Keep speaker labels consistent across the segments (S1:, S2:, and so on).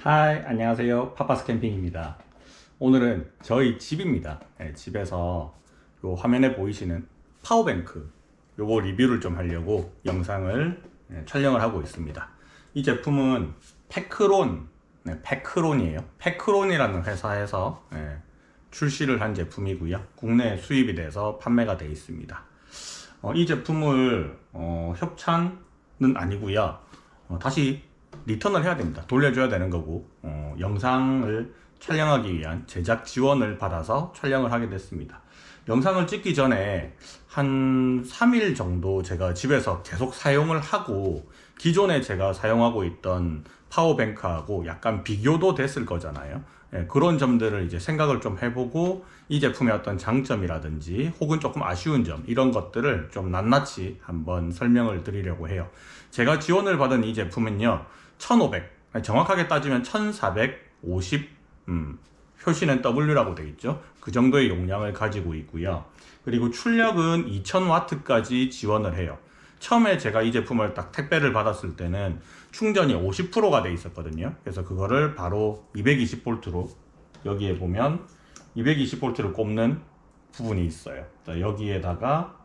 S1: 하이, 안녕하세요. 파파스 캠핑입니다. 오늘은 저희 집입니다. 집에서 요 화면에 보이시는 파워뱅크 요거 리뷰를 좀 하려고 영상을 촬영을 하고 있습니다. 이 제품은 페크론이에요. 페크론이라는 회사에서 출시를 한 제품이고요. 국내 수입이 돼서 판매가 되어 있습니다. 이 제품을 협찬은 아니고요. 다시 리턴을 해야 됩니다. 돌려줘야 되는 거고, 영상을 촬영하기 위한 제작 지원을 받아서 촬영을 하게 됐습니다. 영상을 찍기 전에 한 3일 정도 제가 집에서 계속 사용을 하고, 기존에 제가 사용하고 있던 파워뱅크하고 약간 비교도 됐을 거잖아요. 그런 점들을 이제 생각을 좀 해보고, 이 제품의 어떤 장점이라든지 혹은 조금 아쉬운 점, 이런 것들을 좀 낱낱이 한번 설명을 드리려고 해요. 제가 지원을 받은 이 제품은요, 1500, 정확하게 따지면 1450, 표시는 W라고 되어 있죠. 그 정도의 용량을 가지고 있고요. 그리고 출력은 2000W까지 지원을 해요. 처음에 제가 이 제품을 딱 택배를 받았을 때는 충전이 50%가 돼 있었거든요. 그래서 그거를 바로 220V로, 여기에 보면 220V를 꼽는 부분이 있어요. 여기에다가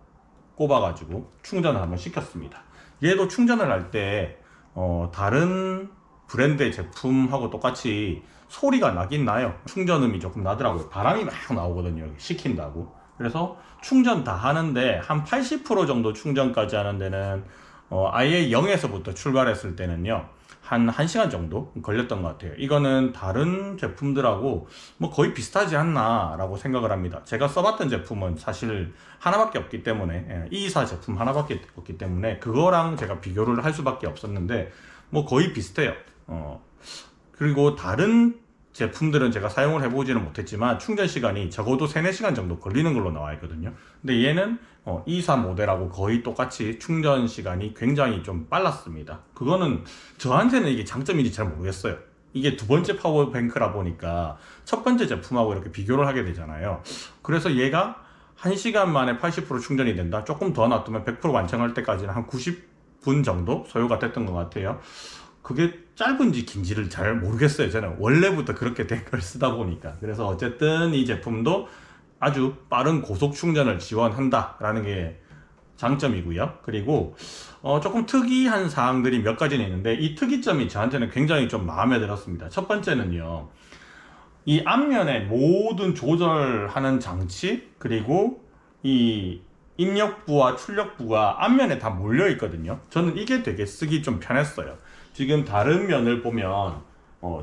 S1: 꼽아가지고 충전을 한번 시켰습니다. 얘도 충전을 할 때 다른 브랜드의 제품하고 똑같이 소리가 나긴 나요. 충전음이 조금 나더라고요. 바람이 막 나오거든요. 시킨다고. 그래서 충전 다 하는데 한 80% 정도 충전까지 하는 데는 아예 0에서부터 출발했을 때는요, 한 1시간 정도 걸렸던 것 같아요. 이거는 다른 제품들하고 뭐 거의 비슷하지 않나 라고 생각을 합니다. 제가 써봤던 제품은 사실 하나밖에 없기 때문에, 이사 제품 하나밖에 없기 때문에 그거랑 제가 비교를 할 수밖에 없었는데 뭐 거의 비슷해요. 그리고 다른 제품들은 제가 사용을 해보지는 못했지만 충전 시간이 적어도 3, 4시간 정도 걸리는 걸로 나와 있거든요. 근데 얘는 24 모델하고 거의 똑같이 충전 시간이 굉장히 좀 빨랐습니다. 그거는 저한테는 이게 장점인지 잘 모르겠어요. 이게 두 번째 파워뱅크라 보니까 첫 번째 제품하고 이렇게 비교를 하게 되잖아요. 그래서 얘가 1시간 만에 80% 충전이 된다. 조금 더 놔두면 100% 완성할 때까지는 한 90분 정도 소요가 됐던 것 같아요. 그게 짧은지 긴지를 잘 모르겠어요. 저는 원래부터 그렇게 된 걸 쓰다 보니까. 그래서 어쨌든 이 제품도 아주 빠른 고속 충전을 지원한다라는 게 장점이고요. 그리고 조금 특이한 사항들이 몇 가지는 있는데, 이 특이점이 저한테는 굉장히 좀 마음에 들었습니다. 첫 번째는요, 이 앞면에 모든 조절하는 장치, 그리고 이 입력부와 출력부가 앞면에 다 몰려 있거든요. 저는 이게 되게 쓰기 좀 편했어요. 지금 다른 면을 보면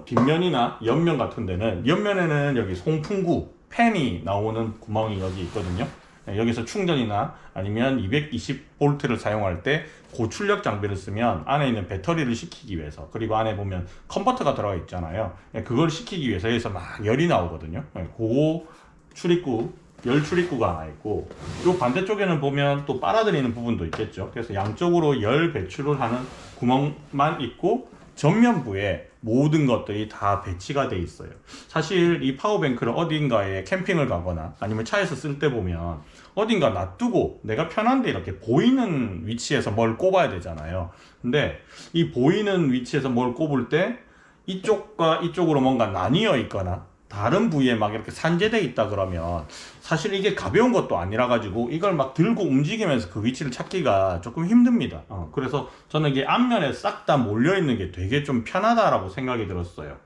S1: 뒷면이나 옆면 같은 데는, 옆면에는 여기 송풍구 팬이 나오는 구멍이 여기 있거든요. 여기서 충전이나 아니면 220V를 사용할 때 고출력 장비를 쓰면 안에 있는 배터리를 식히기 위해서, 그리고 안에 보면 컨버터가 들어가 있잖아요. 그걸 식히기 위해서 여기서 막 열이 나오거든요. 그 출입구, 열 출입구가 하나 있고, 요 반대쪽에는 보면 또 빨아들이는 부분도 있겠죠. 그래서 양쪽으로 열 배출을 하는 구멍만 있고, 전면부에 모든 것들이 다 배치가 돼 있어요. 사실 이 파워뱅크를 어딘가에 캠핑을 가거나 아니면 차에서 쓸 때 보면 어딘가 놔두고 내가 편한데 이렇게 보이는 위치에서 뭘 꼽아야 되잖아요. 근데 이 보이는 위치에서 뭘 꼽을 때 이쪽과 이쪽으로 뭔가 나뉘어 있거나 다른 부위에 막 이렇게 산재돼 있다 그러면, 사실 이게 가벼운 것도 아니라 가지고 이걸 막 들고 움직이면서 그 위치를 찾기가 조금 힘듭니다. 그래서 저는 이게 앞면에 싹 다 몰려 있는 게 되게 좀 편하다라고 생각이 들었어요.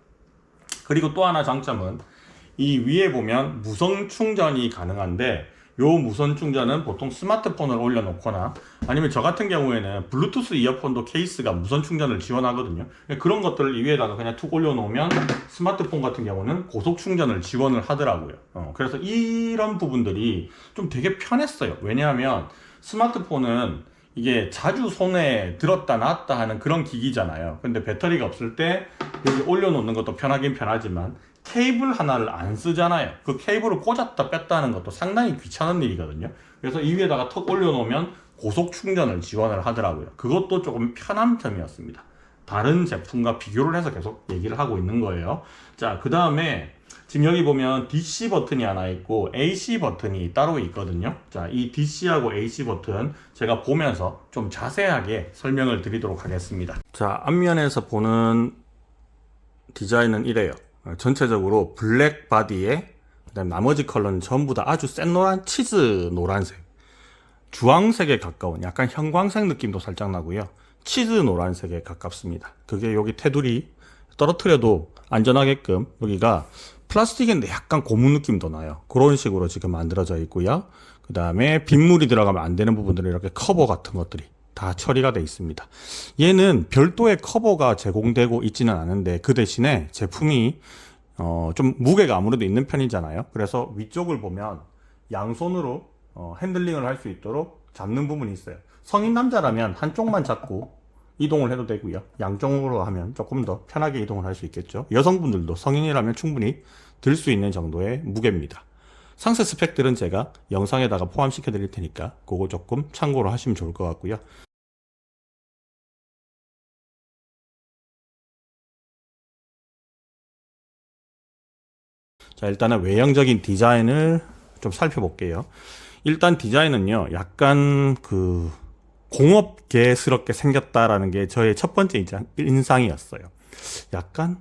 S1: 그리고 또 하나 장점은, 이 위에 보면 무선 충전이 가능한데, 요 무선 충전은 보통 스마트폰을 올려놓거나 아니면 저 같은 경우에는 블루투스 이어폰도 케이스가 무선 충전을 지원하거든요. 그런 것들을 이 위에다가 그냥 툭 올려놓으면 스마트폰 같은 경우는 고속 충전을 지원을 하더라고요. 그래서 이런 부분들이 좀 되게 편했어요. 왜냐하면 스마트폰은 이게 자주 손에 들었다 놨다 하는 그런 기기잖아요. 근데 배터리가 없을 때 여기 올려놓는 것도 편하긴 편하지만 케이블 하나를 안 쓰잖아요. 그 케이블을 꽂았다 뺐다 하는 것도 상당히 귀찮은 일이거든요. 그래서 이 위에다가 턱 올려놓으면 고속 충전을 지원을 하더라고요. 그것도 조금 편한 점이었습니다. 다른 제품과 비교를 해서 계속 얘기를 하고 있는 거예요. 자, 그 다음에 지금 여기 보면 DC 버튼이 하나 있고 AC 버튼이 따로 있거든요. 자, 이 DC하고 AC 버튼 제가 보면서 좀 자세하게 설명을 드리도록 하겠습니다. 자, 앞면에서 보는 디자인은 이래요. 전체적으로 블랙 바디에 그다음 나머지 컬러는 전부 다 아주 센 노란 치즈 노란색, 주황색에 가까운 약간 형광색 느낌도 살짝 나고요. 치즈 노란색에 가깝습니다. 그게 여기 테두리 떨어뜨려도 안전하게끔 여기가 플라스틱인데 약간 고무 느낌도 나요. 그런 식으로 지금 만들어져 있고요. 그 다음에 빗물이 들어가면 안 되는 부분들은 이렇게 커버 같은 것들이 다 처리가 되어 있습니다. 얘는 별도의 커버가 제공되고 있지는 않은데 그 대신에 제품이 좀 무게가 아무래도 있는 편이잖아요. 그래서 위쪽을 보면 양손으로 핸들링을 할 수 있도록 잡는 부분이 있어요. 성인 남자라면 한쪽만 잡고 이동을 해도 되고요. 양쪽으로 하면 조금 더 편하게 이동을 할 수 있겠죠. 여성분들도 성인이라면 충분히 들 수 있는 정도의 무게입니다. 상세 스펙들은 제가 영상에다가 포함시켜 드릴 테니까 그거 조금 참고로 하시면 좋을 것 같고요. 자, 일단은 외형적인 디자인을 좀 살펴볼게요. 일단 디자인은요, 약간 공업계스럽게 생겼다라는 게 저의 첫 번째 인상이었어요. 약간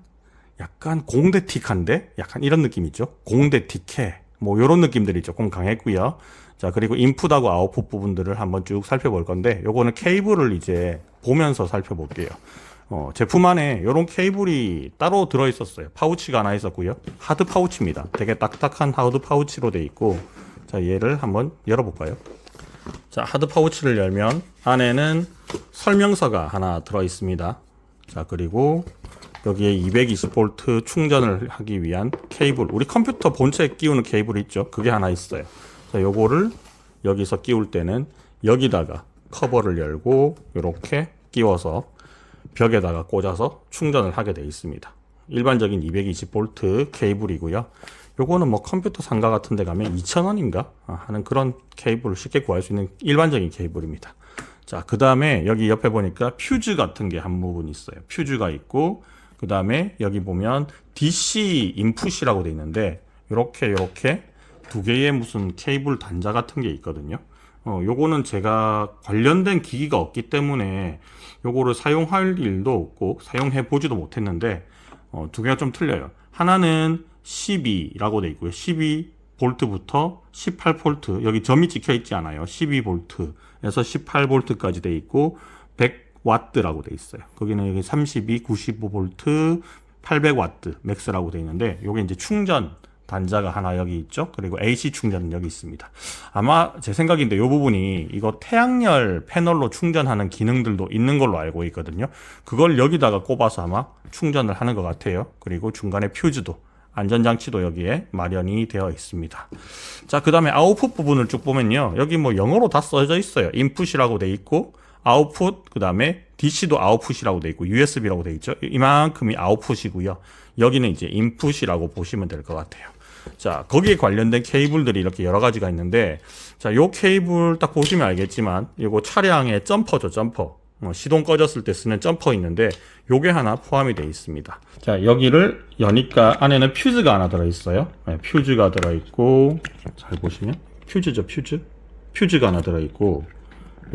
S1: 공대틱한데? 약간 이런 느낌이죠. 공대틱해. 뭐, 요런 느낌들이 조금 강했고요. 자, 그리고 인풋하고 아웃풋 부분들을 한번 쭉 살펴볼 건데, 요거는 케이블을 이제 보면서 살펴볼게요. 제품 안에 이런 케이블이 따로 들어있었어요. 파우치가 하나 있었고요. 하드 파우치입니다. 되게 딱딱한 하드 파우치로 되어 있고, 자, 얘를 한번 열어볼까요? 자, 하드 파우치를 열면 안에는 설명서가 하나 들어있습니다. 자, 그리고 여기에 220V 충전을 하기 위한 케이블, 우리 컴퓨터 본체에 끼우는 케이블 있죠? 그게 하나 있어요. 자, 요거를 여기서 끼울 때는 여기다가 커버를 열고 이렇게 끼워서 벽에다가 꽂아서 충전을 하게 되어 있습니다. 일반적인 220V 케이블이고요. 요거는 뭐 컴퓨터 상가 같은 데 가면 2,000원인가 하는 그런 케이블을 쉽게 구할 수 있는 일반적인 케이블입니다. 자, 그 다음에 여기 옆에 보니까 퓨즈 같은 게 한 부분 있어요. 퓨즈가 있고, 그 다음에 여기 보면 DC 인풋이라고 돼 있는데 요렇게 두 개의 무슨 케이블 단자 같은 게 있거든요. 요거는 제가 관련된 기기가 없기 때문에 요거를 사용할 일도 없고 사용해 보지도 못했는데 두 개가 좀 틀려요. 하나는 12라고 돼 있고요. 12V부터 18V, 여기 점이 찍혀 있지 않아요. 12V에서 18V까지 돼 있고 100W라고 돼 있어요. 거기는 여기 32, 95V, 800W 맥스라고 돼 있는데 요게 이제 충전 단자가 하나 여기 있죠. 그리고 AC 충전은 여기 있습니다. 아마 제 생각인데 이 부분이 이거 태양열 패널로 충전하는 기능들도 있는 걸로 알고 있거든요. 그걸 여기다가 꼽아서 아마 충전을 하는 것 같아요. 그리고 중간에 퓨즈도, 안전장치도 여기에 마련이 되어 있습니다. 자, 그 다음에 아웃풋 부분을 쭉 보면요, 여기 뭐 영어로 다 써져 있어요. 인풋이라고 돼 있고 아웃풋, 그 다음에 DC도 아웃풋이라고 돼 있고 USB라고 돼 있죠. 이만큼이 아웃풋이고요. 여기는 이제 인풋이라고 보시면 될 것 같아요. 자, 거기에 관련된 케이블들이 이렇게 여러 가지가 있는데, 자, 요 케이블 딱 보시면 알겠지만 요거 차량의 점퍼죠. 점퍼. 시동 꺼졌을 때 쓰는 점퍼 있는데 요게 하나 포함이 되어 있습니다. 자, 여기를 여니까 안에는 퓨즈가 하나 들어있어요. 네, 퓨즈가 들어있고, 잘 보시면 퓨즈죠. 퓨즈가 하나 들어있고,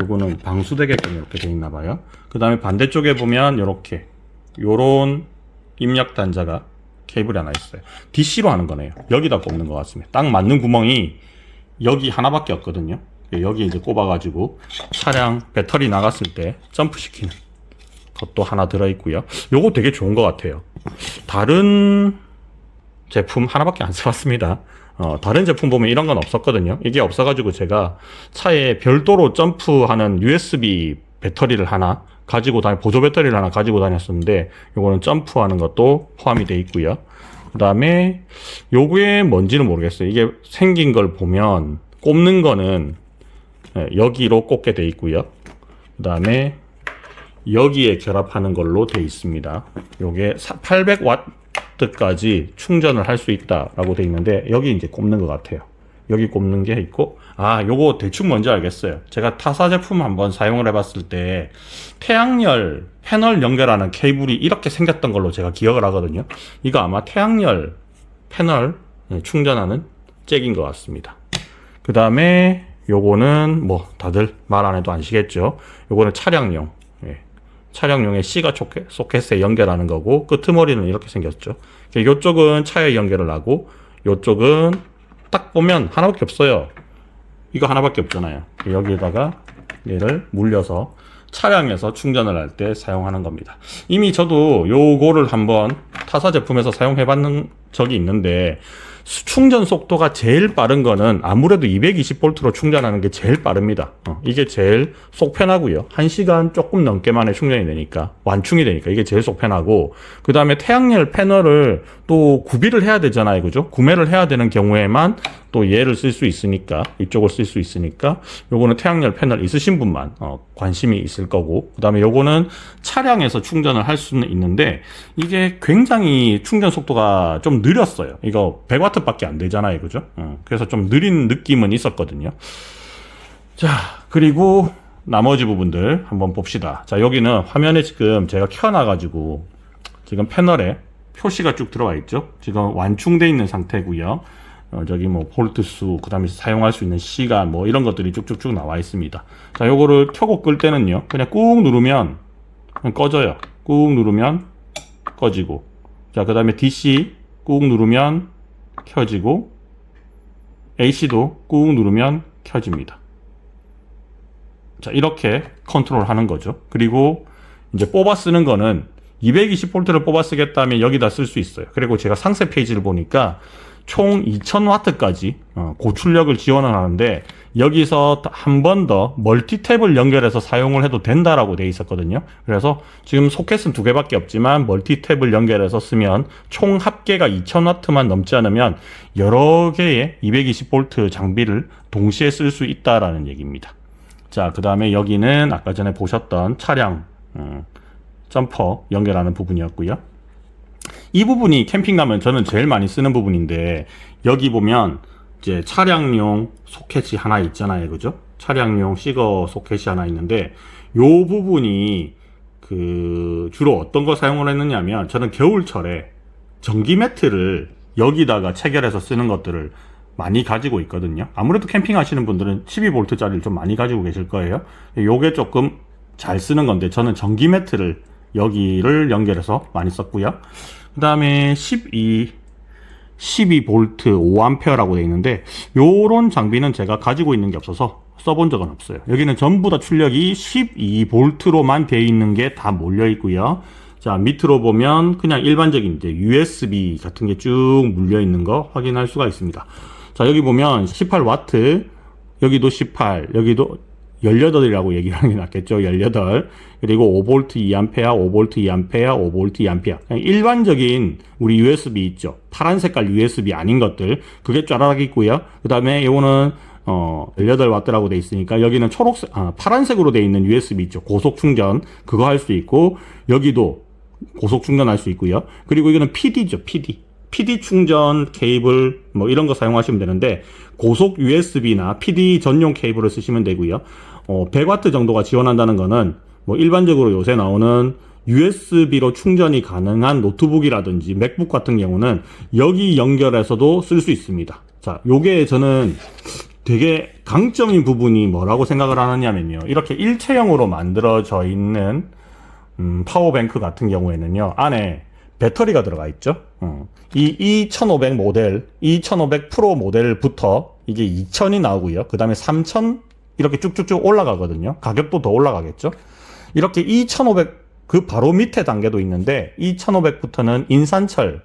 S1: 요거는 방수되게끔 이렇게 되어 있나 봐요. 그 다음에 반대쪽에 보면 요렇게 요런 입력 단자가 케이블이 하나 있어요. DC로 하는 거네요. 여기다 꼽는 것 같습니다. 딱 맞는 구멍이 여기 하나밖에 없거든요. 여기 이제 꼽아가지고 차량 배터리 나갔을 때 점프시키는 것도 하나 들어있고요. 요거 되게 좋은 것 같아요. 다른 제품 하나밖에 안 써봤습니다. 다른 제품 보면 이런 건 없었거든요. 이게 없어가지고 제가 차에 별도로 점프하는 USB 배터리를 하나 가지고 보조 배터리를 하나 가지고 다녔었는데 요거는 점프하는 것도 포함이 되어 있고요. 그 다음에 요게 뭔지는 모르겠어요. 이게 생긴 걸 보면 꼽는 거는 여기로 꼽게 되어 있고요. 그 다음에 여기에 결합하는 걸로 되어 있습니다. 요게 800W까지 충전을 할 수 있다라고 되어 있는데 여기 이제 꼽는 것 같아요. 여기 꼽는 게 있고, 요거 대충 뭔지 알겠어요. 제가 타사 제품 한번 사용을 해봤을 때 태양열 패널 연결하는 케이블이 이렇게 생겼던 걸로 제가 기억을 하거든요. 이거 아마 태양열 패널 충전하는 잭인 것 같습니다. 그 다음에 요거는 뭐 다들 말 안 해도 아시겠죠. 요거는 차량용 차량용의 C가 소켓에 연결하는 거고, 끄트머리는 이렇게 생겼죠. 이쪽은 차에 연결을 하고, 이쪽은 딱 보면 하나밖에 없어요. 이거 하나밖에 없잖아요. 여기에다가 얘를 물려서 차량에서 충전을 할 때 사용하는 겁니다. 이미 저도 요거를 한번 타사 제품에서 사용해 봤는 적이 있는데, 충전 속도가 제일 빠른 거는 아무래도 220V로 충전하는 게 제일 빠릅니다. 이게 제일 속 편하고요. 1시간 조금 넘게 만에 충전이 되니까, 완충이 되니까 이게 제일 속 편하고, 그 다음에 태양열 패널을 또 구비를 해야 되잖아요. 그죠? 구매를 해야 되는 경우에만 또 얘를 쓸 수 있으니까, 이쪽을 쓸 수 있으니까, 요거는 태양열 패널 있으신 분만 관심이 있을 거고, 그 다음에 요거는 차량에서 충전을 할 수는 있는데, 이게 굉장히 충전 속도가 좀 느렸어요. 이거 100W 밖에 안 되잖아요. 그죠? 그래서 좀 느린 느낌은 있었거든요. 자, 그리고 나머지 부분들 한번 봅시다. 자, 여기는 화면에 지금 제가 켜놔가지고, 지금 패널에 표시가 쭉 들어와 있죠. 지금 완충되어 있는 상태고요. 저기 뭐 볼트 수, 그 다음에 사용할 수 있는 시간, 뭐 이런 것들이 쭉쭉쭉 나와 있습니다. 자, 요거를 켜고 끌 때는요, 그냥 꾹 누르면 그냥 꺼져요. 꾹 누르면 꺼지고, 자, 그 다음에 DC 꾹 누르면 켜지고, AC도 꾹 누르면 켜집니다. 자, 이렇게 컨트롤 하는 거죠. 그리고 이제 뽑아 쓰는 거는 220V를 뽑아 쓰겠다면 여기다 쓸 수 있어요. 그리고 제가 상세 페이지를 보니까 총 2000W까지 고출력을 지원을 하는데, 여기서 한 번 더 멀티탭을 연결해서 사용을 해도 된다라고 되어 있었거든요. 그래서 지금 소켓은 2개밖에 없지만 멀티탭을 연결해서 쓰면 총 합계가 2000W만 넘지 않으면 여러 개의 220V 장비를 동시에 쓸 수 있다라는 얘기입니다. 자, 그 다음에 여기는 아까 전에 보셨던 차량 점퍼 연결하는 부분이었고요. 이 부분이 캠핑 가면 저는 제일 많이 쓰는 부분인데, 여기 보면 이제 차량용 소켓이 하나 있잖아요. 그죠? 차량용 시거 소켓이 하나 있는데, 요 부분이 주로 어떤 거 사용을 했느냐면, 저는 겨울철에 전기 매트를 여기다가 체결해서 쓰는 것들을 많이 가지고 있거든요. 아무래도 캠핑 하시는 분들은 12V짜리를 좀 많이 가지고 계실 거예요. 요게 조금 잘 쓰는 건데, 저는 전기 매트를 여기를 연결해서 많이 썼고요. 그 다음에 12V 5A라고 되어 있는데, 요런 장비는 제가 가지고 있는 게 없어서 써본 적은 없어요. 여기는 전부 다 출력이 12V로만 되어 있는 게 다 몰려 있고요. 자, 밑으로 보면 그냥 일반적인 이제 USB 같은 게 쭉 물려 있는 거 확인할 수가 있습니다. 자, 여기 보면 18W, 여기도 18, 여기도 18이라고 얘기를 하는 게 낫겠죠. 18. 그리고 5V 2A, 5V 2A, 5V 2A. 그냥 일반적인 우리 USB 있죠. 파란 색깔 USB 아닌 것들. 그게 쫘라락 있고요. 그 다음에 이거는 18W라고 돼 있으니까 여기는 파란색으로 돼 있는 USB 있죠. 고속 충전. 그거 할 수 있고, 여기도 고속 충전할 수 있고요. 그리고 이거는 PD죠. PD 충전 케이블 뭐 이런 거 사용하시면 되는데, 고속 USB나 PD 전용 케이블을 쓰시면 되고요. 100W 정도가 지원한다는 거는 뭐 일반적으로 요새 나오는 USB로 충전이 가능한 노트북이라든지 맥북 같은 경우는 여기 연결해서도 쓸 수 있습니다. 자, 요게 저는 되게 강점인 부분이 뭐라고 생각을 하느냐면요, 이렇게 일체형으로 만들어져 있는 파워뱅크 같은 경우에는요, 안에 배터리가 들어가 있죠. 이 2500 모델, 2500 프로 모델부터 이게 2000이 나오고요. 그 다음에 3000 이렇게 쭉쭉쭉 올라가거든요. 가격도 더 올라가겠죠. 이렇게 2500 그 바로 밑에 단계도 있는데, 2500부터는 인산철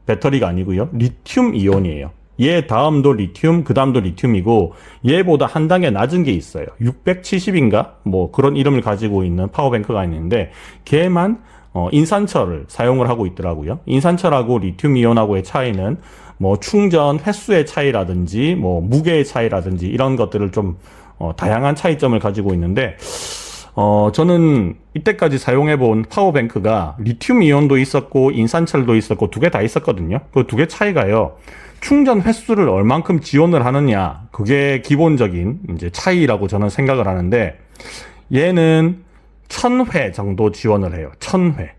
S1: 배터리가 아니고요, 리튬 이온이에요. 얘 다음도 리튬, 그 다음도 리튬이고, 얘보다 한 단계 낮은 게 있어요. 670인가 뭐 그런 이름을 가지고 있는 파워뱅크가 있는데, 걔만 인산철을 사용을 하고 있더라고요. 인산철하고 리튬 이온하고의 차이는 뭐 충전 횟수의 차이라든지 뭐 무게의 차이라든지 이런 것들을 좀 다양한 차이점을 가지고 있는데, 저는 이때까지 사용해본 파워뱅크가 리튬 이온도 있었고 인산철도 있었고 두 개 다 있었거든요. 그 두 개 차이가요, 충전 횟수를 얼만큼 지원을 하느냐, 그게 기본적인 이제 차이라고 저는 생각을 하는데, 얘는 1000회 정도 지원을 해요. 1000회.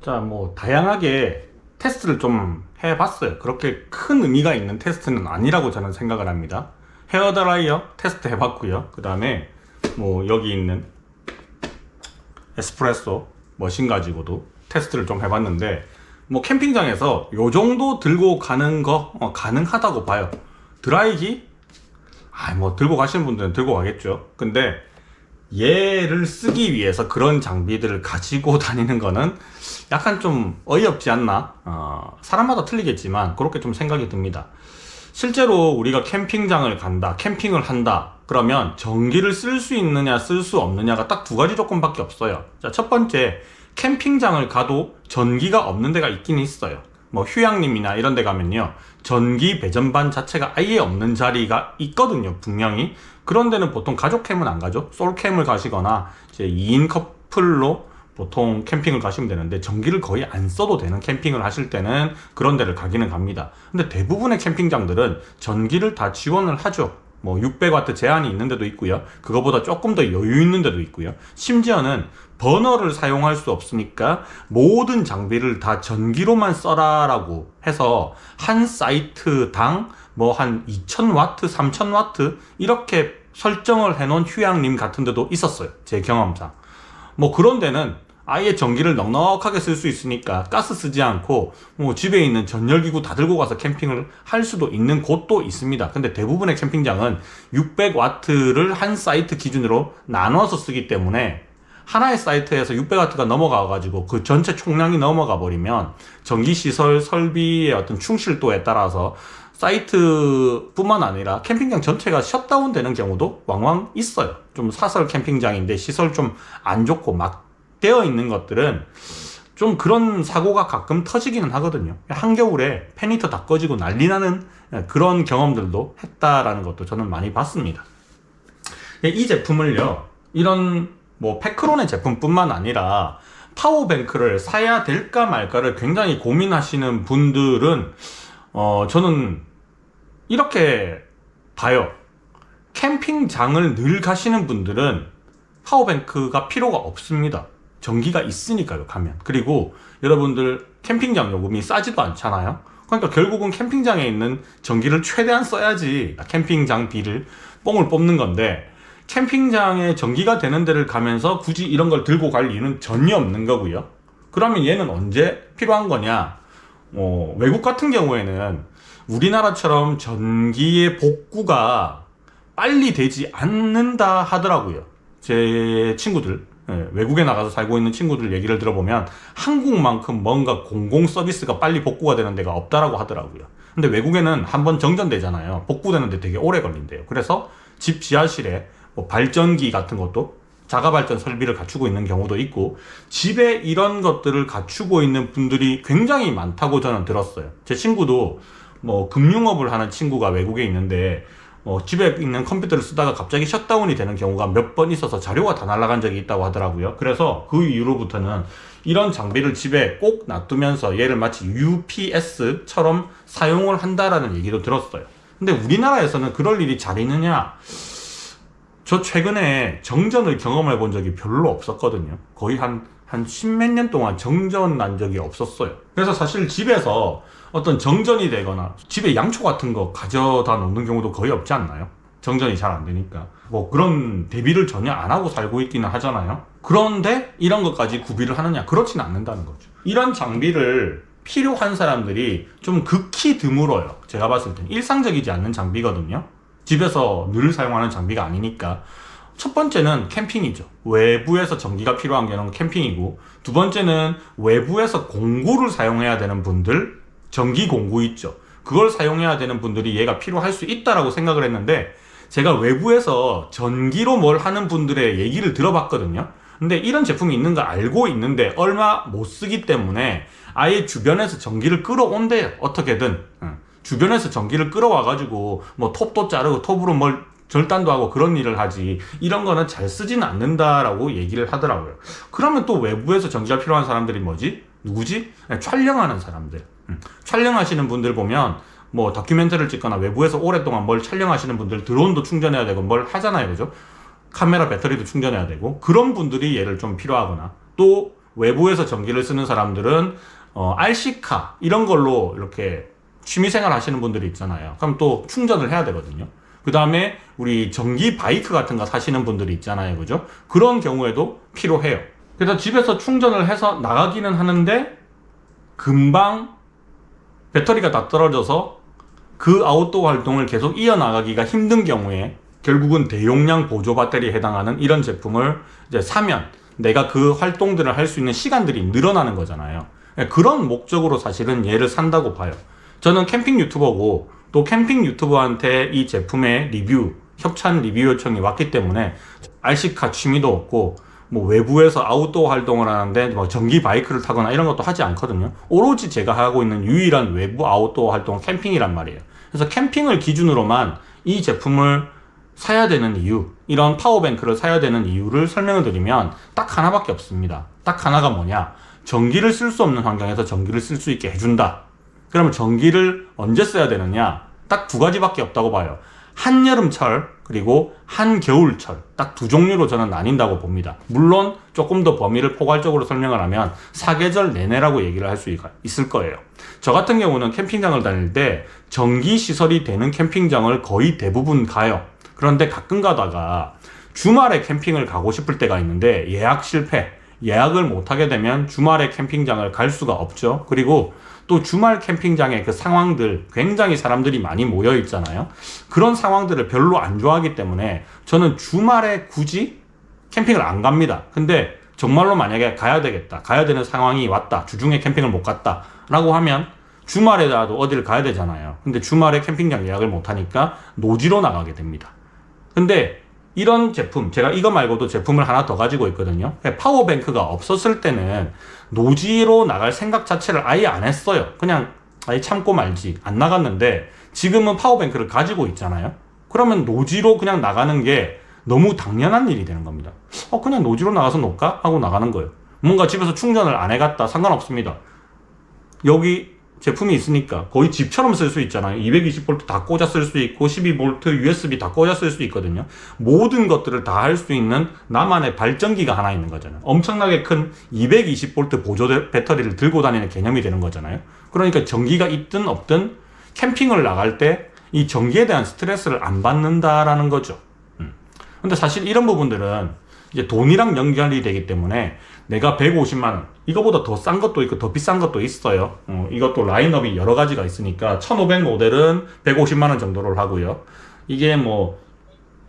S1: 자, 뭐 다양하게 테스트를 좀 해봤어요. 그렇게 큰 의미가 있는 테스트는 아니라고 저는 생각을 합니다. 헤어드라이어 테스트 해봤고요. 그 다음에 뭐 여기 있는 에스프레소 머신 가지고도 테스트를 좀 해봤는데, 뭐 캠핑장에서 요 정도 들고 가는 거 가능하다고 봐요. 드라이기? 뭐 들고 가시는 분들은 들고 가겠죠. 근데 얘를 쓰기 위해서 그런 장비들을 가지고 다니는 거는 약간 좀 어이없지 않나? 사람마다 틀리겠지만 그렇게 좀 생각이 듭니다. 실제로 우리가 캠핑장을 간다, 캠핑을 한다 그러면 전기를 쓸 수 있느냐 쓸 수 없느냐가 딱 두 가지 조건밖에 없어요. 자, 첫 번째, 캠핑장을 가도 전기가 없는 데가 있긴 있어요. 뭐 휴양림이나 이런 데 가면요, 전기 배전반 자체가 아예 없는 자리가 있거든요, 분명히. 그런 데는 보통 가족 캠은 안 가죠. 솔캠을 가시거나 이제 2인 커플로 보통 캠핑을 가시면 되는데, 전기를 거의 안 써도 되는 캠핑을 하실 때는 그런 데를 가기는 갑니다. 근데 대부분의 캠핑장들은 전기를 다 지원을 하죠. 뭐 600W 제한이 있는 데도 있고요, 그거보다 조금 더 여유 있는 데도 있고요. 심지어는 버너를 사용할 수 없으니까 모든 장비를 다 전기로만 써라 라고 해서 한 사이트당 뭐 한 2000W, 3000W 이렇게 설정을 해놓은 휴양림 같은 데도 있었어요, 제 경험상. 뭐 그런 데는 아예 전기를 넉넉하게 쓸 수 있으니까 가스 쓰지 않고 뭐 집에 있는 전열기구 다 들고 가서 캠핑을 할 수도 있는 곳도 있습니다. 근데 대부분의 캠핑장은 600W를 한 사이트 기준으로 나눠서 쓰기 때문에 하나의 사이트에서 600W가 넘어가 가지고 그 전체 총량이 넘어가 버리면 전기시설 설비의 어떤 충실도에 따라서 사이트뿐만 아니라 캠핑장 전체가 셧다운 되는 경우도 왕왕 있어요. 좀 사설 캠핑장인데 시설 좀 안 좋고 막 되어 있는 것들은 좀 그런 사고가 가끔 터지기는 하거든요. 한겨울에 팬히터 다 꺼지고 난리 나는 그런 경험들도 했다라는 것도 저는 많이 봤습니다. 이 제품을요, 이런 뭐 페크론의 제품뿐만 아니라 파워뱅크를 사야 될까 말까를 굉장히 고민하시는 분들은 저는 이렇게 봐요. 캠핑장을 늘 가시는 분들은 파워뱅크가 필요가 없습니다. 전기가 있으니까요, 가면. 그리고 여러분들 캠핑장 요금이 싸지도 않잖아요. 그러니까 결국은 캠핑장에 있는 전기를 최대한 써야지 캠핑장 비를 뽕을 뽑는 건데, 캠핑장에 전기가 되는 데를 가면서 굳이 이런 걸 들고 갈 이유는 전혀 없는 거고요. 그러면 얘는 언제 필요한 거냐? 외국 같은 경우에는 우리나라처럼 전기의 복구가 빨리 되지 않는다 하더라고요. 제 친구들, 외국에 나가서 살고 있는 친구들 얘기를 들어보면 한국만큼 뭔가 공공 서비스가 빨리 복구가 되는 데가 없다라고 하더라고요. 근데 외국에는 한번 정전되잖아요. 복구되는데 되게 오래 걸린대요. 그래서 집 지하실에 뭐 발전기 같은 것도 자가 발전 설비를 갖추고 있는 경우도 있고, 집에 이런 것들을 갖추고 있는 분들이 굉장히 많다고 저는 들었어요. 제 친구도 뭐 금융업을 하는 친구가 외국에 있는데 집에 있는 컴퓨터를 쓰다가 갑자기 셧다운이 되는 경우가 몇 번 있어서 자료가 다 날아간 적이 있다고 하더라고요. 그래서 그 이후로부터는 이런 장비를 집에 꼭 놔두면서 얘를 마치 UPS처럼 사용을 한다라는 얘기도 들었어요. 근데 우리나라에서는 그럴 일이 잘 있느냐? 저 최근에 정전을 경험해 본 적이 별로 없었거든요. 거의 한 십몇 년 동안 정전 난 적이 없었어요. 그래서 사실 집에서 어떤 정전이 되거나 집에 양초 같은 거 가져다 놓는 경우도 거의 없지 않나요? 정전이 잘 안 되니까. 뭐 그런 대비를 전혀 안 하고 살고 있기는 하잖아요. 그런데 이런 것까지 구비를 하느냐? 그렇진 않는다는 거죠. 이런 장비를 필요한 사람들이 좀 극히 드물어요. 제가 봤을 땐 일상적이지 않는 장비거든요. 집에서 늘 사용하는 장비가 아니니까. 첫 번째는 캠핑이죠. 외부에서 전기가 필요한 경우는 캠핑이고, 두 번째는 외부에서 공구를 사용해야 되는 분들, 전기 공구 있죠. 그걸 사용해야 되는 분들이 얘가 필요할 수 있다라고 생각을 했는데, 제가 외부에서 전기로 뭘 하는 분들의 얘기를 들어봤거든요. 근데 이런 제품이 있는 거 알고 있는데 얼마 못 쓰기 때문에 아예 주변에서 전기를 끌어온대요. 어떻게든 주변에서 전기를 끌어와가지고 뭐 톱도 자르고 톱으로 뭘 절단도 하고 그런 일을 하지, 이런 거는 잘 쓰지는 않는다라고 얘기를 하더라고요. 그러면 또 외부에서 전기가 필요한 사람들이 뭐지? 누구지? 촬영하는 사람들. 촬영하시는 분들 보면 뭐 다큐멘터리를 찍거나 외부에서 오랫동안 뭘 촬영하시는 분들 드론도 충전해야 되고 뭘 하잖아요, 그죠? 카메라 배터리도 충전해야 되고, 그런 분들이 얘를 좀 필요하거나, 또 외부에서 전기를 쓰는 사람들은 RC카 이런 걸로 이렇게 취미생활 하시는 분들이 있잖아요. 그럼 또 충전을 해야 되거든요. 그 다음에 우리 전기 바이크 같은 거 사시는 분들이 있잖아요. 그죠? 그런 경우에도 필요해요. 그래서 집에서 충전을 해서 나가기는 하는데 금방 배터리가 다 떨어져서 그 아웃도어 활동을 계속 이어나가기가 힘든 경우에 결국은 대용량 보조 배터리에 해당하는 이런 제품을 이제 사면 내가 그 활동들을 할 수 있는 시간들이 늘어나는 거잖아요. 그런 목적으로 사실은 얘를 산다고 봐요. 저는 캠핑 유튜버고 또 캠핑 유튜버한테 이 제품의 리뷰, 협찬 리뷰 요청이 왔기 때문에 RC카 취미도 없고 뭐 외부에서 아웃도어 활동을 하는데 뭐 전기 바이크를 타거나 이런 것도 하지 않거든요. 오로지 제가 하고 있는 유일한 외부 아웃도어 활동은 캠핑이란 말이에요. 그래서 캠핑을 기준으로만 이 제품을 사야 되는 이유, 이런 파워뱅크를 사야 되는 이유를 설명을 드리면 딱 하나밖에 없습니다. 딱 하나가 뭐냐? 전기를 쓸 수 없는 환경에서 전기를 쓸 수 있게 해준다. 그러면 전기를 언제 써야 되느냐? 딱 두 가지밖에 없다고 봐요. 한여름철 그리고 한겨울철 딱 두 종류로 저는 나뉜다고 봅니다. 물론 조금 더 범위를 포괄적으로 설명을 하면 사계절 내내라고 얘기를 할 수 있을 거예요. 저 같은 경우는 캠핑장을 다닐 때 전기 시설이 되는 캠핑장을 거의 대부분 가요. 그런데 가끔 가다가 주말에 캠핑을 가고 싶을 때가 있는데 예약 실패, 예약을 못하게 되면 주말에 캠핑장을 갈 수가 없죠. 그리고 또 주말 캠핑장의 그 상황들, 굉장히 사람들이 많이 모여 있잖아요. 그런 상황들을 별로 안 좋아하기 때문에 저는 주말에 굳이 캠핑을 안 갑니다. 근데 정말로 만약에 가야 되겠다, 가야 되는 상황이 왔다, 주중에 캠핑을 못 갔다 라고 하면 주말에라도 어디를 가야 되잖아요. 근데 주말에 캠핑장 예약을 못하니까 노지로 나가게 됩니다. 근데 이런 제품, 제가 이거 말고도 제품을 하나 더 가지고 있거든요. 파워뱅크가 없었을 때는 노지로 나갈 생각 자체를 아예 안 했어요. 그냥 아예 참고 말지, 안 나갔는데 지금은 파워뱅크를 가지고 있잖아요. 그러면 노지로 그냥 나가는 게 너무 당연한 일이 되는 겁니다. 그냥 노지로 나가서 놓을까? 하고 나가는 거예요. 뭔가 집에서 충전을 안 해갔다, 상관없습니다. 여기 제품이 있으니까 거의 집처럼 쓸 수 있잖아요. 220V 다 꽂아 쓸 수 있고 12V USB 다 꽂아 쓸 수 있거든요. 모든 것들을 다 할 수 있는 나만의 발전기가 하나 있는 거잖아요. 엄청나게 큰 220V 보조 배터리를 들고 다니는 개념이 되는 거잖아요. 그러니까 전기가 있든 없든 캠핑을 나갈 때 이 전기에 대한 스트레스를 안 받는다라는 거죠. 근데 사실 이런 부분들은 이제 돈이랑 연결이 되기 때문에 내가 150만원, 이거보다 더 싼 것도 있고 더 비싼 것도 있어요. 이것도 라인업이 여러 가지가 있으니까 1500 모델은 150만원 정도를 하고요. 이게 뭐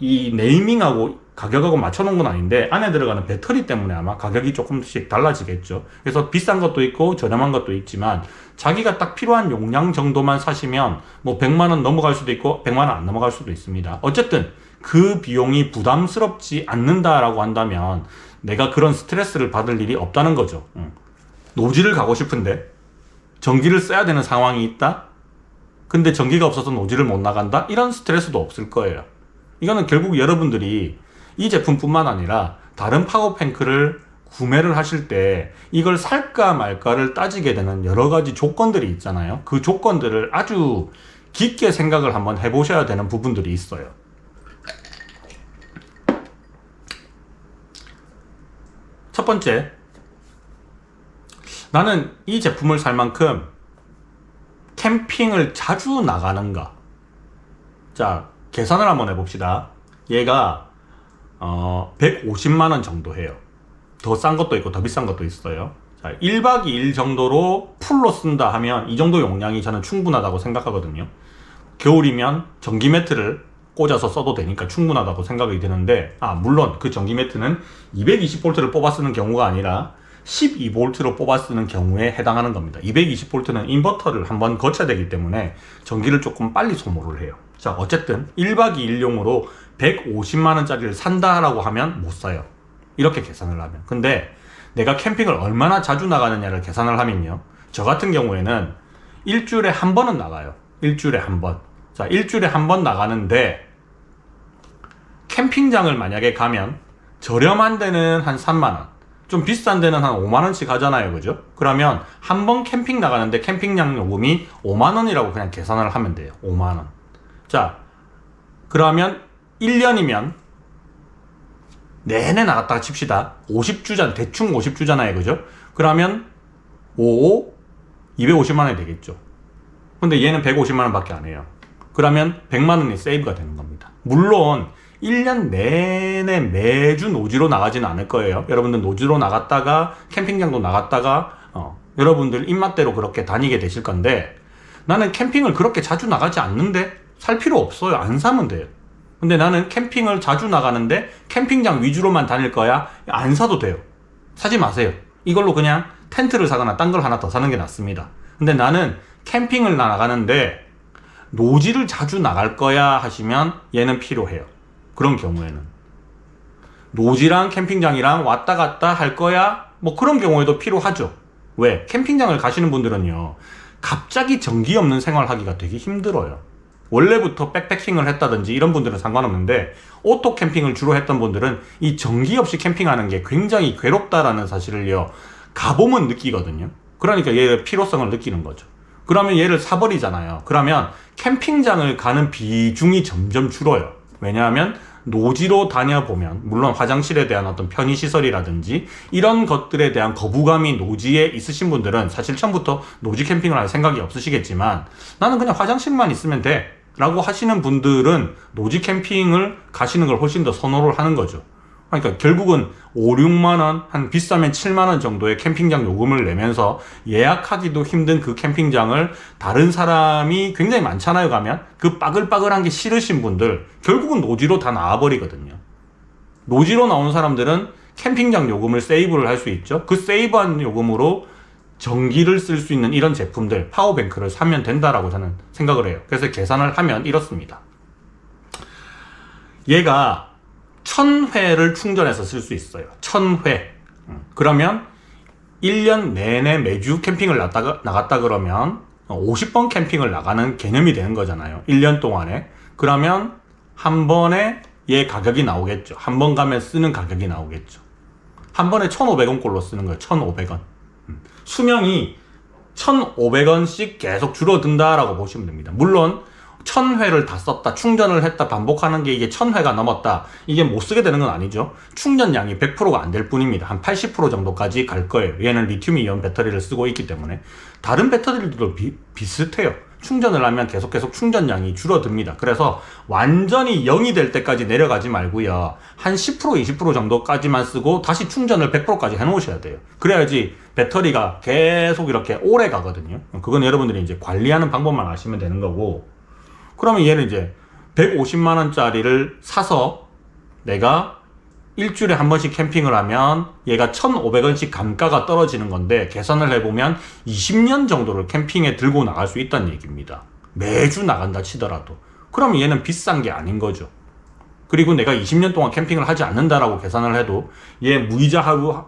S1: 이 네이밍하고 가격하고 맞춰놓은 건 아닌데 안에 들어가는 배터리 때문에 아마 가격이 조금씩 달라지겠죠. 그래서 비싼 것도 있고 저렴한 것도 있지만 자기가 딱 필요한 용량 정도만 사시면 뭐 100만원 넘어갈 수도 있고 100만원 안 넘어갈 수도 있습니다. 어쨌든 그 비용이 부담스럽지 않는다라고 한다면 내가 그런 스트레스를 받을 일이 없다는 거죠. 노지를 가고 싶은데 전기를 써야 되는 상황이 있다? 근데 전기가 없어서 노지를 못 나간다? 이런 스트레스도 없을 거예요. 이거는 결국 여러분들이 이 제품뿐만 아니라 다른 파워뱅크를 구매를 하실 때 이걸 살까 말까를 따지게 되는 여러 가지 조건들이 있잖아요. 그 조건들을 아주 깊게 생각을 한번 해보셔야 되는 부분들이 있어요. 첫 번째, 나는 이 제품을 살 만큼 캠핑을 자주 나가는가? 자, 계산을 한번 해봅시다. 얘가 150만원 정도 해요. 더 싼 것도 있고 더 비싼 것도 있어요. 자, 1박 2일 정도로 풀로 쓴다 하면 이 정도 용량이 저는 충분하다고 생각하거든요. 겨울이면 전기 매트를 꽂아서 써도 되니까 충분하다고 생각이 드는데, 물론 그 전기 매트는 220V를 뽑아 쓰는 경우가 아니라 12V로 뽑아 쓰는 경우에 해당하는 겁니다. 220V는 인버터를 한번 거쳐야 되기 때문에 전기를 조금 빨리 소모를 해요. 자, 어쨌든 1박 2일용으로 150만원짜리를 산다라고 하면 못 사요. 이렇게 계산을 하면. 근데 내가 캠핑을 얼마나 자주 나가느냐를 계산을 하면요, 저 같은 경우에는 일주일에 한 번은 나가요. 일주일에 한 번. 자, 일주일에 한 번 나가는데 캠핑장을 만약에 가면 저렴한 데는 한 3만원, 좀 비싼 데는 한 5만원씩 하잖아요. 그죠? 그러면 한 번 캠핑 나가는데 캠핑장 요금이 5만원이라고 그냥 계산을 하면 돼요. 5만원. 자, 그러면 1년이면 내내 나갔다가 칩시다. 50주잖아. 대충 50주잖아요. 그죠? 그러면 55, 250만 원이 되겠죠. 근데 얘는 150만 원 밖에 안 해요. 그러면 100만 원이 세이브가 되는 겁니다. 물론 1년 내내 매주 노지로 나가지는 않을 거예요. 여러분들 노지로 나갔다가 캠핑장도 나갔다가 여러분들 입맛대로 그렇게 다니게 되실 건데, 나는 캠핑을 그렇게 자주 나가지 않는데 살 필요 없어요. 안 사면 돼요. 근데 나는 캠핑을 자주 나가는데 캠핑장 위주로만 다닐 거야. 안 사도 돼요. 사지 마세요. 이걸로 그냥 텐트를 사거나 딴 걸 하나 더 사는 게 낫습니다. 근데 나는 캠핑을 나가는데 노지를 자주 나갈 거야 하시면 얘는 필요해요. 그런 경우에는 노지랑 캠핑장이랑 왔다 갔다 할 거야, 뭐 그런 경우에도 필요하죠. 왜? 캠핑장을 가시는 분들은요, 갑자기 전기 없는 생활하기가 되게 힘들어요. 원래부터 백패킹을 했다든지 이런 분들은 상관없는데, 오토 캠핑을 주로 했던 분들은 이 전기 없이 캠핑하는 게 굉장히 괴롭다라는 사실을요, 가보면 느끼거든요. 그러니까 얘의 필요성을 느끼는 거죠. 그러면 얘를 사버리잖아요. 그러면 캠핑장을 가는 비중이 점점 줄어요. 왜냐하면 노지로 다녀보면, 물론 화장실에 대한 어떤 편의시설이라든지 이런 것들에 대한 거부감이 노지에 있으신 분들은 사실 처음부터 노지 캠핑을 할 생각이 없으시겠지만, 나는 그냥 화장실만 있으면 돼 라고 하시는 분들은 노지 캠핑을 가시는 걸 훨씬 더 선호를 하는 거죠. 그러니까 결국은 5, 6만원, 한 비싸면 7만원 정도의 캠핑장 요금을 내면서 예약하기도 힘든 그 캠핑장을 다른 사람이 굉장히 많잖아요. 가면 그 빠글빠글한 게 싫으신 분들 결국은 노지로 다 나와버리거든요. 노지로 나온 사람들은 캠핑장 요금을 세이브를 할 수 있죠. 그 세이브한 요금으로 전기를 쓸 수 있는 이런 제품들, 파워뱅크를 사면 된다라고 저는 생각을 해요. 그래서 계산을 하면 이렇습니다. 얘가 1000회를 충전해서 쓸 수 있어요. 1000회. 그러면 1년 내내 매주 캠핑을 나갔다 그러면 50번 캠핑을 나가는 개념이 되는 거잖아요. 1년 동안에. 그러면 한 번에 얘 가격이 나오겠죠. 한 번 가면 쓰는 가격이 나오겠죠. 한 번에 1,500원 꼴로 쓰는 거예요. 1,500원. 수명이 1,500원씩 계속 줄어든다라고 보시면 됩니다. 물론 1000회를 다 썼다, 충전을 했다, 반복하는 게 이게 1000회가 넘었다, 이게 못 쓰게 되는 건 아니죠. 충전량이 100%가 안 될 뿐입니다. 한 80% 정도까지 갈 거예요. 얘는 리튬 이온 배터리를 쓰고 있기 때문에. 다른 배터리들도 비슷해요. 충전을 하면 계속 충전량이 줄어듭니다. 그래서 완전히 0이 될 때까지 내려가지 말고요, 한 10%, 20% 정도까지만 쓰고 다시 충전을 100%까지 해놓으셔야 돼요. 그래야지 배터리가 계속 이렇게 오래 가거든요. 그건 여러분들이 이제 관리하는 방법만 아시면 되는 거고, 그러면 얘는 이제 150만원짜리를 사서 내가 일주일에 한 번씩 캠핑을 하면 얘가 1,500원씩 감가가 떨어지는 건데, 계산을 해보면 20년 정도를 캠핑에 들고 나갈 수 있다는 얘기입니다. 매주 나간다 치더라도. 그러면 얘는 비싼 게 아닌 거죠. 그리고 내가 20년 동안 캠핑을 하지 않는다라고 계산을 해도 얘 무이자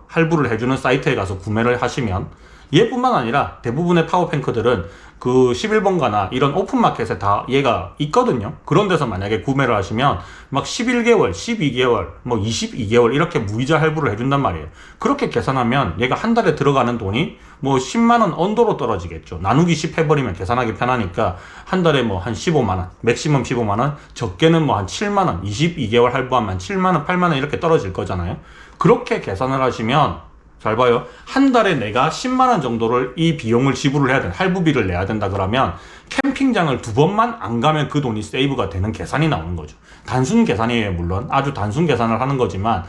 S1: 할부를 해주는 사이트에 가서 구매를 하시면, 얘뿐만 아니라 대부분의 파워뱅크들은 그 11번가나 이런 오픈마켓에 다 얘가 있거든요. 그런 데서 만약에 구매를 하시면 막 11개월, 12개월, 뭐 22개월 이렇게 무이자 할부를 해준단 말이에요. 그렇게 계산하면 얘가 한 달에 들어가는 돈이 뭐 10만원 언더로 떨어지겠죠. 나누기 10 해버리면 계산하기 편하니까 한 달에 뭐 한 15만원, 맥시멈 15만원, 적게는 뭐 한 7만원, 22개월 할부하면 7만원, 8만원 이렇게 떨어질 거잖아요. 그렇게 계산을 하시면, 잘 봐요. 한 달에 내가 10만원 정도를 이 비용을 지불을 해야 된다, 할부비를 내야 된다 그러면 캠핑장을 2번만 안 가면 그 돈이 세이브가 되는 계산이 나오는 거죠. 단순 계산이에요. 물론 아주 단순 계산을 하는 거지만,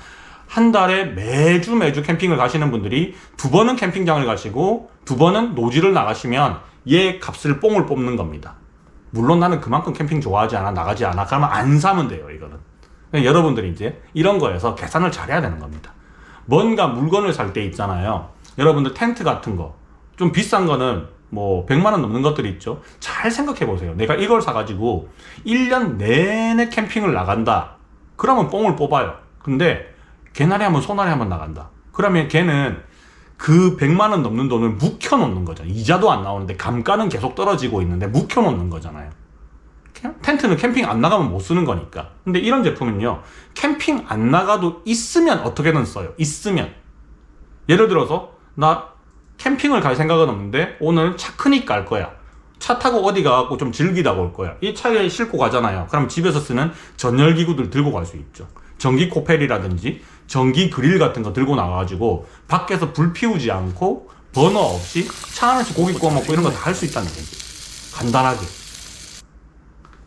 S1: 한 달에 매주 캠핑을 가시는 분들이 2번은 캠핑장을 가시고 2번은 노지를 나가시면 얘 값을 뽕을 뽑는 겁니다. 물론 나는 그만큼 캠핑 좋아하지 않아, 나가지 않아, 그러면 안 사면 돼요. 이거는 여러분들이 이제 이런 거에서 계산을 잘해야 되는 겁니다. 뭔가 물건을 살 때 있잖아요. 여러분들 텐트 같은 거 좀 비싼 거는 뭐 100만원 넘는 것들이 있죠. 잘 생각해 보세요. 내가 이걸 사가지고 1년 내내 캠핑을 나간다 그러면 뽕을 뽑아요. 근데 개나리 한번 소나리 한번 나간다 그러면 걔는 그 100만원 넘는 돈을 묵혀놓는 거잖아요. 이자도 안 나오는데 감가는 계속 떨어지고 있는데 묵혀놓는 거잖아요. 텐트는 캠핑 안 나가면 못 쓰는 거니까. 근데 이런 제품은요, 캠핑 안 나가도 있으면 어떻게든 써요. 있으면. 예를 들어서 나 캠핑을 갈 생각은 없는데 오늘 차 크니까 갈 거야. 차 타고 어디 가고 좀 즐기다 올 거야. 이 차에 싣고 가잖아요. 그럼 집에서 쓰는 전열기구들 들고 갈 수 있죠. 전기 코펠이라든지 전기 그릴 같은 거 들고 나와가지고 밖에서 불 피우지 않고 버너 없이 차 안에서 고기 구워 먹고 이런 거 다 할 수 있다는 얘기. 간단하게.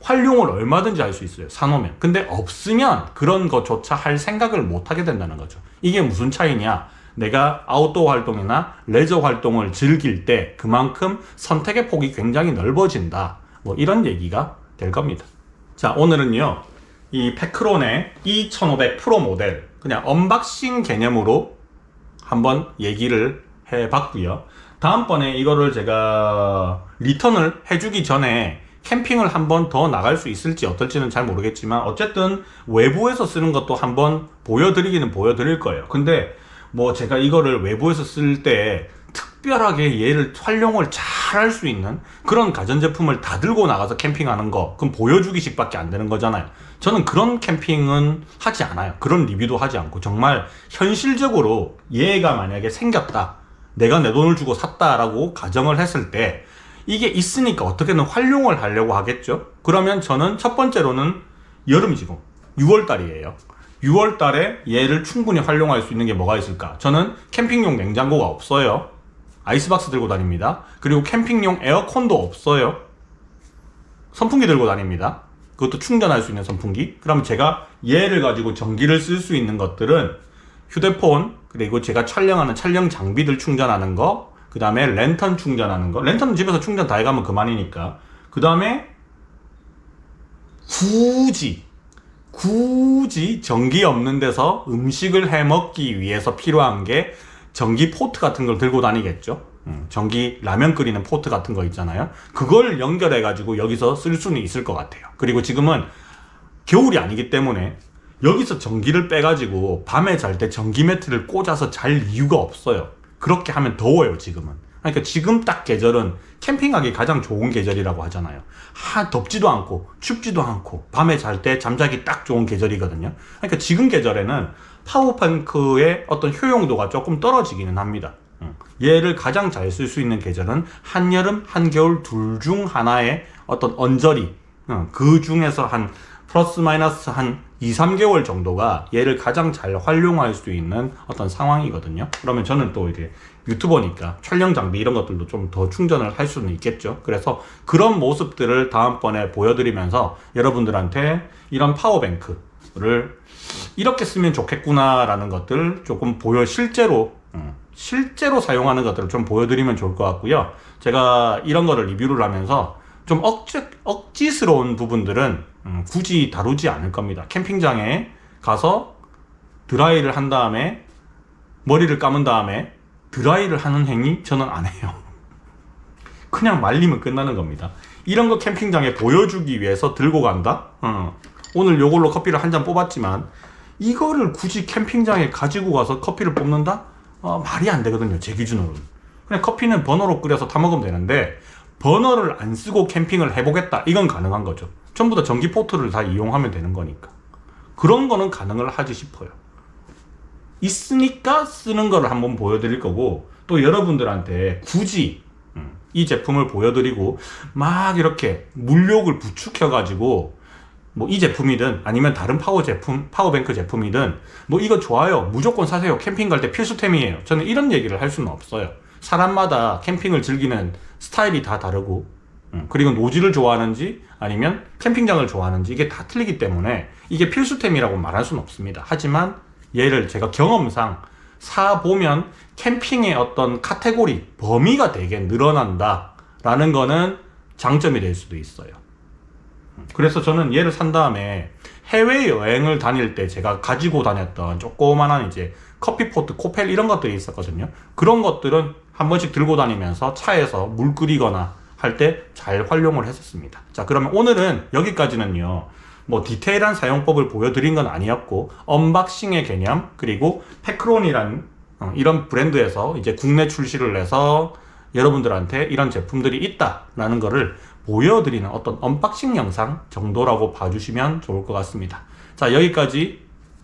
S1: 활용을 얼마든지 할 수 있어요. 사놓으면. 근데 없으면 그런 거조차 할 생각을 못 하게 된다는 거죠. 이게 무슨 차이냐? 내가 아웃도어 활동이나 레저 활동을 즐길 때 그만큼 선택의 폭이 굉장히 넓어진다. 뭐 이런 얘기가 될 겁니다. 자, 오늘은요, 이 페크론의 E1500 프로 모델 그냥 언박싱 개념으로 한번 얘기를 해봤고요. 다음번에 이거를 제가 리턴을 해주기 전에 캠핑을 한번 더 나갈 수 있을지 어떨지는 잘 모르겠지만 어쨌든 외부에서 쓰는 것도 한번 보여드리기는 보여드릴 거예요. 근데 뭐 제가 이거를 외부에서 쓸 때 특별하게 얘를 활용을 잘 할 수 있는 그런 가전제품을 다 들고 나가서 캠핑하는 거, 그럼 보여주기식밖에 안 되는 거잖아요. 저는 그런 캠핑은 하지 않아요. 그런 리뷰도 하지 않고 정말 현실적으로 얘가 만약에 생겼다, 내가 내 돈을 주고 샀다라고 가정을 했을 때 이게 있으니까 어떻게든 활용을 하려고 하겠죠. 그러면 저는 첫 번째로는 여름이 지금 6월달이에요. 6월달에 얘를 충분히 활용할 수 있는 게 뭐가 있을까? 저는 캠핑용 냉장고가 없어요. 아이스박스 들고 다닙니다. 그리고 캠핑용 에어컨도 없어요. 선풍기 들고 다닙니다. 그것도 충전할 수 있는 선풍기. 그럼 제가 얘를 가지고 전기를 쓸 수 있는 것들은 휴대폰, 그리고 제가 촬영하는 촬영 장비들 충전하는 거, 그 다음에 랜턴 충전하는 거. 랜턴은 집에서 충전 다 해가면 그만이니까. 그 다음에 굳이 전기 없는 데서 음식을 해 먹기 위해서 필요한 게 전기 포트 같은 걸 들고 다니겠죠. 전기 라면 끓이는 포트 같은 거 있잖아요. 그걸 연결해 가지고 여기서 쓸 수는 있을 것 같아요. 그리고 지금은 겨울이 아니기 때문에 여기서 전기를 빼 가지고 밤에 잘 때 전기 매트를 꽂아서 잘 이유가 없어요. 그렇게 하면 더워요, 지금은. 그러니까 지금 딱 계절은 캠핑하기 가장 좋은 계절이라고 하잖아요. 덥지도 않고 춥지도 않고 밤에 잘 때 잠자기 딱 좋은 계절이거든요. 그러니까 지금 계절에는 파워뱅크의 어떤 효용도가 조금 떨어지기는 합니다. 얘를 가장 잘 쓸 수 있는 계절은 한여름, 한겨울 둘 중 하나의 어떤 언저리, 그 중에서 한 플러스 마이너스 한 2, 3개월 정도가 얘를 가장 잘 활용할 수 있는 어떤 상황이거든요. 그러면 저는 또 이제 유튜버니까 촬영 장비 이런 것들도 좀 더 충전을 할 수는 있겠죠. 그래서 그런 모습들을 다음번에 보여드리면서 여러분들한테 이런 파워뱅크를 이렇게 쓰면 좋겠구나라는 것들 조금 실제로 사용하는 것들을 좀 보여드리면 좋을 것 같고요. 제가 이런 거를 리뷰를 하면서 좀 억지스러운 부분들은 굳이 다루지 않을 겁니다. 캠핑장에 가서 드라이를 한 다음에 머리를 감은 다음에 드라이를 하는 행위 저는 안 해요. 그냥 말리면 끝나는 겁니다. 이런 거 캠핑장에 보여주기 위해서 들고 간다? 오늘 요걸로 커피를 한 잔 뽑았지만 이거를 굳이 캠핑장에 가지고 가서 커피를 뽑는다? 말이 안 되거든요, 제 기준으로는. 그냥 커피는 버너로 끓여서 타 먹으면 되는데 버너를 안 쓰고 캠핑을 해보겠다, 이건 가능한 거죠. 전부 다 전기 포트를 다 이용하면 되는 거니까. 그런 거는 가능을 하지 싶어요. 있으니까 쓰는 거를 한번 보여드릴 거고, 또 여러분들한테 굳이 이 제품을 보여드리고 막 이렇게 물욕을 부추겨가지고 뭐 이 제품이든 아니면 다른 파워뱅크 제품이든 뭐 이거 좋아요, 무조건 사세요, 캠핑 갈 때 필수템이에요, 저는 이런 얘기를 할 수는 없어요. 사람마다 캠핑을 즐기는 스타일이 다 다르고, 그리고 노지를 좋아하는지 아니면 캠핑장을 좋아하는지 이게 다 틀리기 때문에 이게 필수템이라고 말할 수는 없습니다. 하지만 얘를 제가 경험상 사보면 캠핑의 어떤 카테고리, 범위가 되게 늘어난다 라는 거는 장점이 될 수도 있어요. 그래서 저는 얘를 산 다음에 해외여행을 다닐 때 제가 가지고 다녔던 조그만한 이제 커피포트, 코펠 이런 것들이 있었거든요. 그런 것들은 한 번씩 들고 다니면서 차에서 물 끓이거나 할 때 잘 활용을 했었습니다. 자, 그러면 오늘은 여기까지는요, 뭐 디테일한 사용법을 보여드린 건 아니었고, 언박싱의 개념, 그리고 페크론이란 이런 브랜드에서 이제 국내 출시를 해서 여러분들한테 이런 제품들이 있다라는 거를 보여드리는 어떤 언박싱 영상 정도라고 봐주시면 좋을 것 같습니다. 자, 여기까지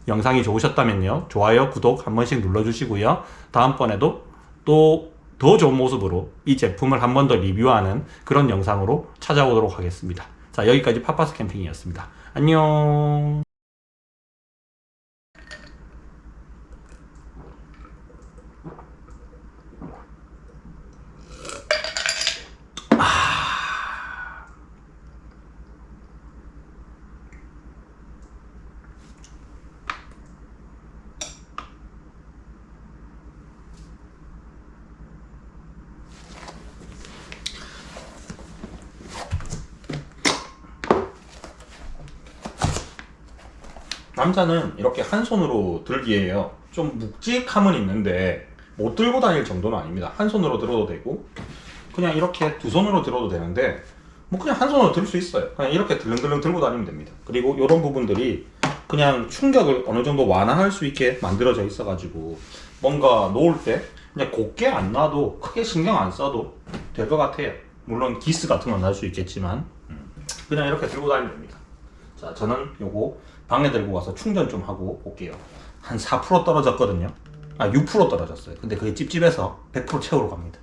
S1: 영상이 좋으셨다면요, 좋아요, 구독 한 번씩 눌러주시고요. 다음번에도 또 더 좋은 모습으로 이 제품을 한 번 더 리뷰하는 그런 영상으로 찾아오도록 하겠습니다. 자, 여기까지 파파스 캠핑이었습니다. 안녕.
S2: 남자는 이렇게 한 손으로 들기에요. 좀 묵직함은 있는데 못 들고 다닐 정도는 아닙니다. 한 손으로 들어도 되고 그냥 이렇게 두 손으로 들어도 되는데 뭐 그냥 한 손으로 들 수 있어요. 그냥 이렇게 들렁들렁 들고 다니면 됩니다. 그리고 이런 부분들이 그냥 충격을 어느 정도 완화할 수 있게 만들어져 있어가지고 뭔가 놓을 때 그냥 곱게 안 놔도 크게 신경 안 써도 될 것 같아요. 물론 기스 같은 건 날 수 있겠지만 그냥 이렇게 들고 다니면 됩니다. 자, 저는 요거 방에 들고 가서 충전 좀 하고 올게요. 한 4% 떨어졌거든요. 아, 6% 떨어졌어요. 근데 그게 찝찝해서 100% 채우러 갑니다.